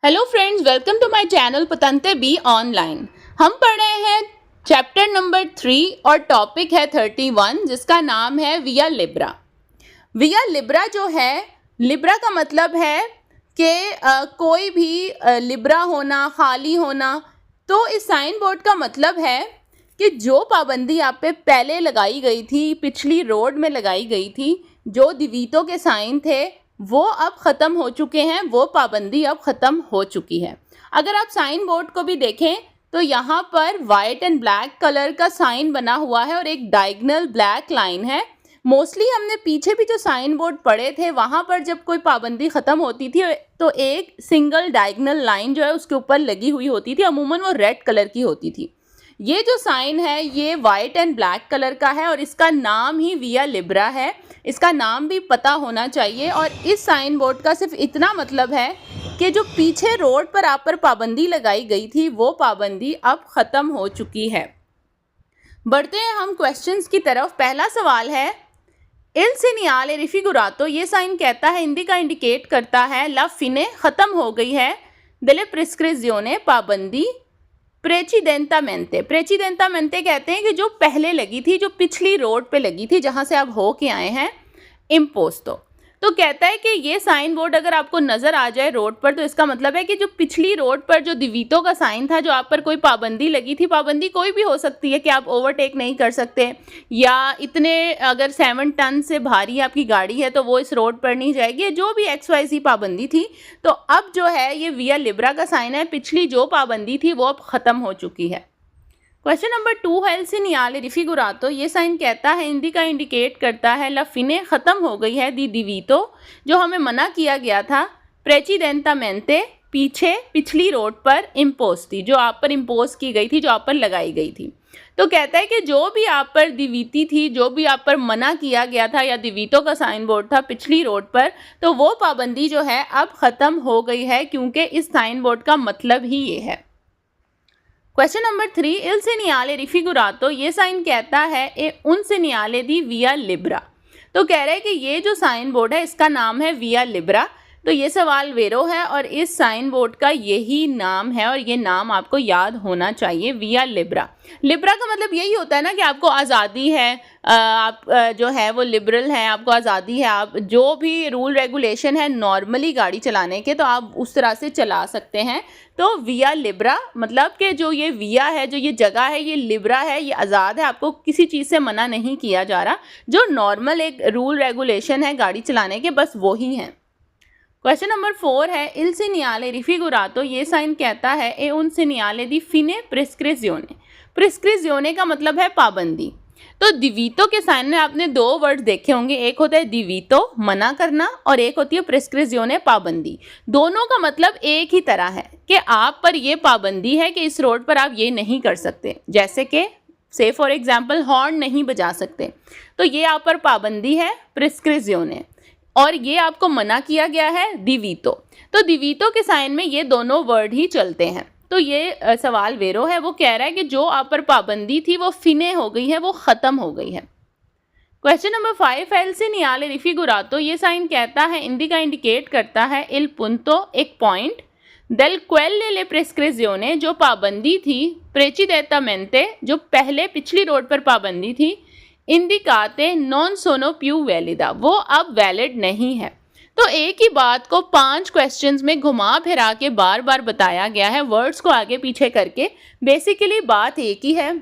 Hello friends, welcome to my channel पतंते be online. हम पढ़ रहे हैं चैप्टर नंबर 3 और टॉपिक है 31 जिसका नाम है विया लिब्रा। विया लिब्रा जो है, लिब्रा का मतलब है कि कोई भी लिब्रा होना, खाली होना। तो इस साइन बोर्ड का मतलब है कि जो पाबंदी आप पे पहले लगाई गई थी, पिछली रोड में लगाई गई थी, जो दिवीतों के साइन थे वो अब ख़त्म हो चुके हैं, वो पाबंदी अब ख़त्म हो चुकी है। अगर आप साइन बोर्ड को भी देखें तो यहाँ पर वाइट एंड ब्लैक कलर का साइन बना हुआ है और एक डायगोनल ब्लैक लाइन है। मोस्टली हमने पीछे भी जो साइन बोर्ड पढ़े थे वहाँ पर जब कोई पाबंदी ख़त्म होती थी तो एक सिंगल डायगोनल लाइन जो है उसके ऊपर लगी हुई होती थी, अमूमन वो रेड कलर की होती थी। ये जो साइन है ये वाइट एंड ब्लैक कलर का है और इसका नाम ही विया लिब्रा है। इसका नाम भी पता होना चाहिए। और इस साइन बोर्ड का सिर्फ इतना मतलब है कि जो पीछे रोड पर आप पर पाबंदी लगाई गई थी वो पाबंदी अब ख़त्म हो चुकी है। बढ़ते हैं हम क्वेश्चंस की तरफ। पहला सवाल है, इल सिनियाले रिफिगुरातो, ये साइन कहता है, हिंदी का इंडिकेट करता है ला फिने, ख़त्म हो गई है, दले प्रिस्क्रिजियोने, पाबंदी, प्रेचिदेंतामेंते कहते हैं कि जो पहले लगी थी, जो पिछली रोड पे लगी थी जहाँ से आप हो के आए हैं, इम्पोस्तो। तो कहता है कि ये साइन बोर्ड अगर आपको नज़र आ जाए रोड पर तो इसका मतलब है कि जो पिछली रोड पर जो दिवीतों का साइन था, जो आप पर कोई पाबंदी लगी थी, पाबंदी कोई भी हो सकती है कि आप ओवरटेक नहीं कर सकते, या इतने अगर 7 टन से भारी आपकी गाड़ी है तो वो इस रोड पर नहीं जाएगी, जो भी XYZ पाबंदी थी, तो अब जो है ये विया लिब्रा का साइन है। पिछली जो पाबंदी थी वो अब ख़त्म हो चुकी है। क्वेश्चन नंबर 2 है, इल सिनियाले रिफिगुरातो, ये साइन कहता है, हिंदी का इंडिकेट करता है ला फिने, ख़त्म हो गई है, दी दिवीतो, जो हमें मना किया गया था, प्रेचिदेंतामेंते, पीछे पिछली रोड पर, इम्पोज थी, जो आप पर इम्पोज की गई थी, जो आप पर लगाई गई थी। तो कहता है कि जो भी आप पर दिवीती थी, जो भी आप पर मना किया गया था या दिवीतों का साइन बोर्ड था पिछली रोड पर, तो वो पाबंदी जो है अब ख़त्म हो गई है, क्योंकि इस साइन बोर्ड का मतलब ही ये है। क्वेश्चन नंबर 3, इल सिनियाले रिफिगुरातो, ये साइन कहता है ए उन सिनियाले दी विया लिब्रा। तो कह रहा है कि ये जो साइन बोर्ड है इसका नाम है विया लिब्रा। तो ये सवाल वेरो है और इस साइन बोर्ड का यही नाम है और ये नाम आपको याद होना चाहिए, विया लिब्रा। लिब्रा का मतलब यही होता है ना कि आपको आज़ादी है, आप जो है वो लिबरल हैं, आपको आज़ादी है, आप जो भी रूल रेगुलेशन है नॉर्मली गाड़ी चलाने के तो आप उस तरह से चला सकते हैं। तो विया लिब्रा मतलब कि जो ये विया है, जो ये जगह है, ये लिब्रा है, ये आज़ाद है, आपको किसी चीज़ से मना नहीं किया जा रहा। जो नॉर्मल एक रूल रेगुलेशन है गाड़ी चलाने के, बस वो ही हैं। क्वेश्चन नंबर 4 है, इल सिनियाले रिफिगुरातो, ये साइन कहता है ए उन सिनियाले दी फिने प्रिस्क्रिजियोने। प्रिस्क्रिजियोने का मतलब है पाबंदी। तो दिवीतो के साइन में आपने 2 वर्ड देखे होंगे, एक होता है दिवीतो, मना करना, और एक होती है प्रिस्क्रिजियोने, पाबंदी। दोनों का मतलब एक ही तरह है कि आप पर ये पाबंदी है कि इस रोड पर आप ये नहीं कर सकते, जैसे कि से फॉर एग्जाम्पल हॉर्न नहीं बजा सकते, तो ये आप पर पाबंदी है, प्रिस्क्रिजियोने, और ये आपको मना किया गया है, दिवीतो। तो दिवीतो के साइन में ये दोनों वर्ड ही चलते हैं। तो ये सवाल वेरो है, वो कह रहा है कि जो आप पर पाबंदी थी वो फिने हो गई है, वो ख़त्म हो गई है। क्वेश्चन नंबर 5 है, इल सिनियाले रिफिगुरातो, ये साइन कहता है, हिंदी का इंडिकेट करता है इल पुंतो, एक पॉइंट, देल क्वेले ले प्रेस्क्रिजियोने, जो पाबंदी थी, प्रेचिदेंतामेंते, जो पहले पिछली रोड पर पाबंदी थी, इंडिकाते नॉन सोनो प्यू वैलिदा, वो अब वैलिड नहीं है। तो एक ही बात को 5 क्वेश्चंस में घुमा फिरा के बार बार बताया गया है, वर्ड्स को आगे पीछे करके। बेसिकली बात एक ही है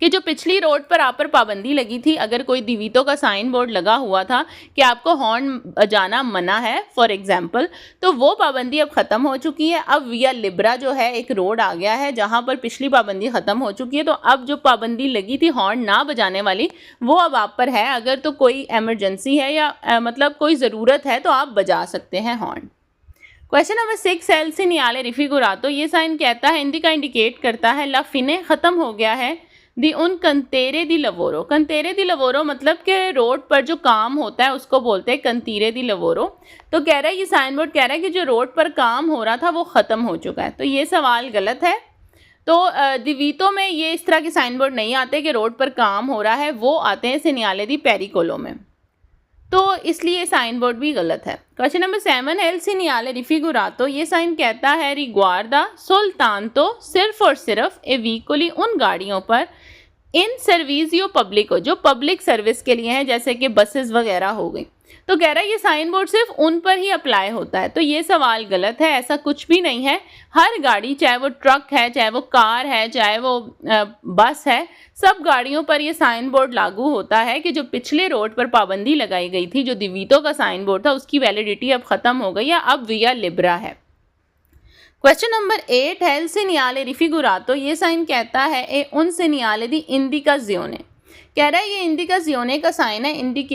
कि जो पिछली रोड पर आप पर पाबंदी लगी थी, अगर कोई दिवीतों का साइन बोर्ड लगा हुआ था कि आपको हॉर्न बजाना मना है फॉर एग्जांपल, तो वो पाबंदी अब ख़त्म हो चुकी है। अब विया लिब्रा जो है एक रोड आ गया है जहाँ पर पिछली पाबंदी ख़त्म हो चुकी है। तो अब जो पाबंदी लगी थी हॉर्न ना बजाने वाली, वो अब आप पर है। अगर तो कोई एमरजेंसी है या मतलब कोई ज़रूरत है तो आप बजा सकते हैं हॉर्न। क्वेश्चन नंबर 6, एल सिनियाले रिफिगुरातो, ये साइन कहता है, हिंदी का इंडिकेट करता है ला फिने, ख़त्म हो गया है, दी उन कंतेरे दी लवोरो। कंतेरे दी लवोरो मतलब कि रोड पर जो काम होता है उसको बोलते हैं कंतीरे दी लवोरो। तो कह रहा है ये साइन बोर्ड कह रहा है कि जो रोड पर काम हो रहा था वो ख़त्म हो चुका है। तो ये सवाल गलत है। तो दिवीतों में ये इस तरह के साइन बोर्ड नहीं आते कि रोड पर काम हो रहा है, वो आते हैं सिनियाले दी पेरिकोलो में। तो इसलिए साइन बोर्ड भी गलत है। क्वेश्चन नंबर 7 है, एल सीनियाले रिफिगुरातो, ये साइन कहता है रिग्वार्दा सोल्तान्तो सिर्फ और सिर्फ ए व्हीकली, उन गाड़ियों पर इन सर्विसियो पब्लिको, जो पब्लिक सर्विस के लिए हैं, जैसे कि बसेस वगैरह हो गई। तो कह रहा है ये साइन बोर्ड सिर्फ उन पर ही अप्लाई होता है। तो ये सवाल गलत है, ऐसा कुछ भी नहीं है। हर गाड़ी, चाहे वो ट्रक है, चाहे वो कार है, चाहे वो बस है, सब गाड़ियों पर ये साइन बोर्ड लागू होता है कि जो पिछले रोड पर पाबंदी लगाई गई थी, जो दिवीतो का साइन बोर्ड था, उसकी वैलिडिटी अब ख़त्म हो गई है, अब विया लिब्रा है। क्वेश्चन नंबर 8 है, एल सीनियाले रिफिगुरातो, ये साइन कहता है ए उन सीनियाले दी इंडिकाजियोने, कह रहा है ये इंडिकाजियोने का साइन है।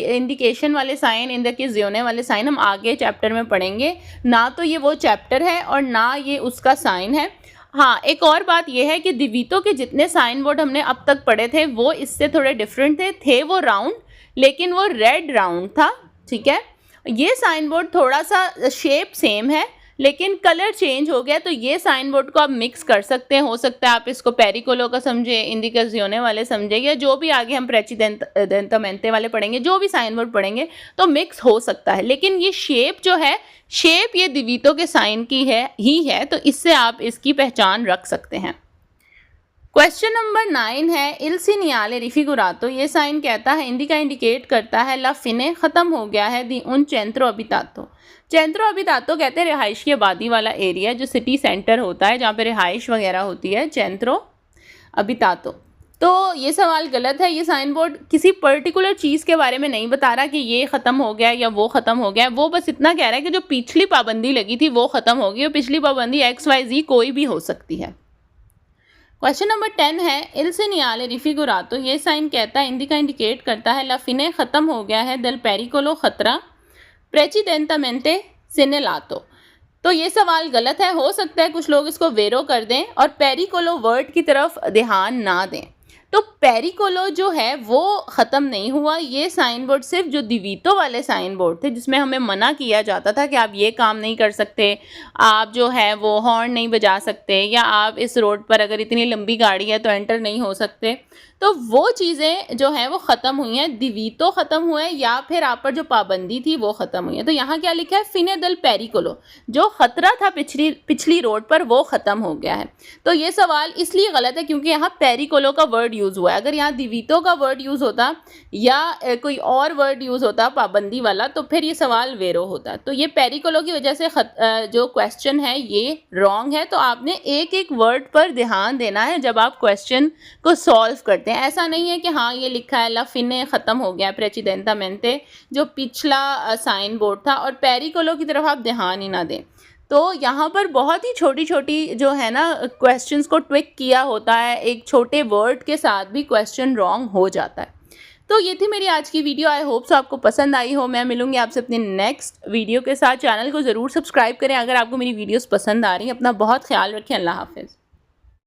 इंडिकेशन वाले साइन, इंडिकाजियोने वाले साइन हम आगे चैप्टर में पढ़ेंगे, ना तो ये वो चैप्टर है और ना ये उसका साइन है। हाँ, एक और बात यह है कि दिवीतो के जितने साइन बोर्ड हमने अब तक पढ़े थे वो इससे थोड़े डिफरेंट थे वो राउंड, लेकिन वो रेड राउंड था, ठीक है। ये साइन बोर्ड थोड़ा सा शेप सेम है लेकिन कलर चेंज हो गया, तो ये साइन बोर्ड को आप मिक्स कर सकते हैं। हो सकता है आप इसको पेरिकोलो का समझे, इंडिकाजियोने वाले समझे, या जो भी आगे हम प्रेसिडेंटामेंटे वाले पढ़ेंगे, जो भी साइन बोर्ड पढ़ेंगे तो मिक्स हो सकता है। लेकिन ये शेप जो है, शेप ये दिवीतो के साइन की है, तो इससे आप इसकी पहचान रख सकते हैं। क्वेश्चन नंबर 9 है, इल सीनियाले रिफिगुरातो, ये साइन कहता है इंडिका इंडिकेट करता है ला फिने, ख़त्म हो गया है, दी उन चेंत्रो अबितातो। चेंत्रो अबितातो कहते हैं रिहाइशी आबादी वाला एरिया जो सिटी सेंटर होता है, जहाँ पे रिहाइश वगैरह होती है, चेंत्रो अबितातो। तो ये सवाल गलत है। ये साइन बोर्ड किसी पर्टिकुलर चीज़ के बारे में नहीं बता रहा कि ये ख़त्म हो गया या वो ख़त्म हो गया, वो बस इतना कह रहा है कि जो पिछली पाबंदी लगी थी वो ख़त्म हो गई, और पिछली पाबंदी XYZ कोई भी हो सकती है। क्वेश्चन नंबर 10 है, इल सीनियाले रिफिगुरातो, ये साइन कहता है इंडिका इंडिकेट करता है ला फिने, ख़त्म हो गया है, दल पेरिकोलो खतरा प्रेसिडेंटामेंटे सिनेलातो। तो ये सवाल गलत है। हो सकता है कुछ लोग इसको वेरो कर दें और पेरिकोलो वर्ड की तरफ ध्यान ना दें। तो पेरिकोलो जो है वो ख़त्म नहीं हुआ, ये साइन बोर्ड सिर्फ जो दिवीतो वाले साइन बोर्ड थे जिसमें हमें मना किया जाता था कि आप ये काम नहीं कर सकते, आप जो है वो हॉर्न नहीं बजा सकते, या आप इस रोड पर अगर इतनी लंबी गाड़ी है तो एंटर नहीं हो सकते, तो वो चीज़ें जो हैं वो ख़त्म हुई हैं, दिवीतो ख़त्म हुए हैं, या फिर आप पर जो पाबंदी थी वो ख़त्म हुई है। तो यहाँ क्या लिखा है, फिने दल पेरिकोलो, जो ख़तरा था पिछली रोड पर वो ख़त्म हो गया है। तो ये सवाल इसलिए गलत है क्योंकि यहाँ पेरिकोलो का वर्ड यूज़ हुआ है। अगर यहाँ दिवीतो का वर्ड यूज़ होता या कोई और वर्ड यूज़ होता पाबंदी वाला, तो फिर ये सवाल वेरो होता। तो ये पेरिकोलो की वजह से जो क्वेश्चन है ये रॉन्ग है। तो आपने एक एक वर्ड पर ध्यान देना है जब आप क्वेश्चन को सॉल्व करते हैं। ऐसा नहीं है कि हाँ ये लिखा है ला फिने, ख़त्म हो गया प्रेसिडेंटामेंटे, जो पिछला साइन बोर्ड था, और पेरिकोलो की तरफ आप ध्यान ही ना दें। तो यहाँ पर बहुत ही छोटी छोटी जो है ना क्वेश्चंस को ट्विक किया होता है, एक छोटे वर्ड के साथ भी क्वेश्चन रॉन्ग हो जाता है। तो ये थी मेरी आज की वीडियो। आई होप सो आपको पसंद आई हो। मैं मिलूंगी आपसे अपने नेक्स्ट वीडियो के साथ। चैनल को ज़रूर सब्सक्राइब करें अगर आपको मेरी वीडियोस पसंद आ रही हैं। अपना बहुत ख्याल रखें। अल्लाह हाफिज़।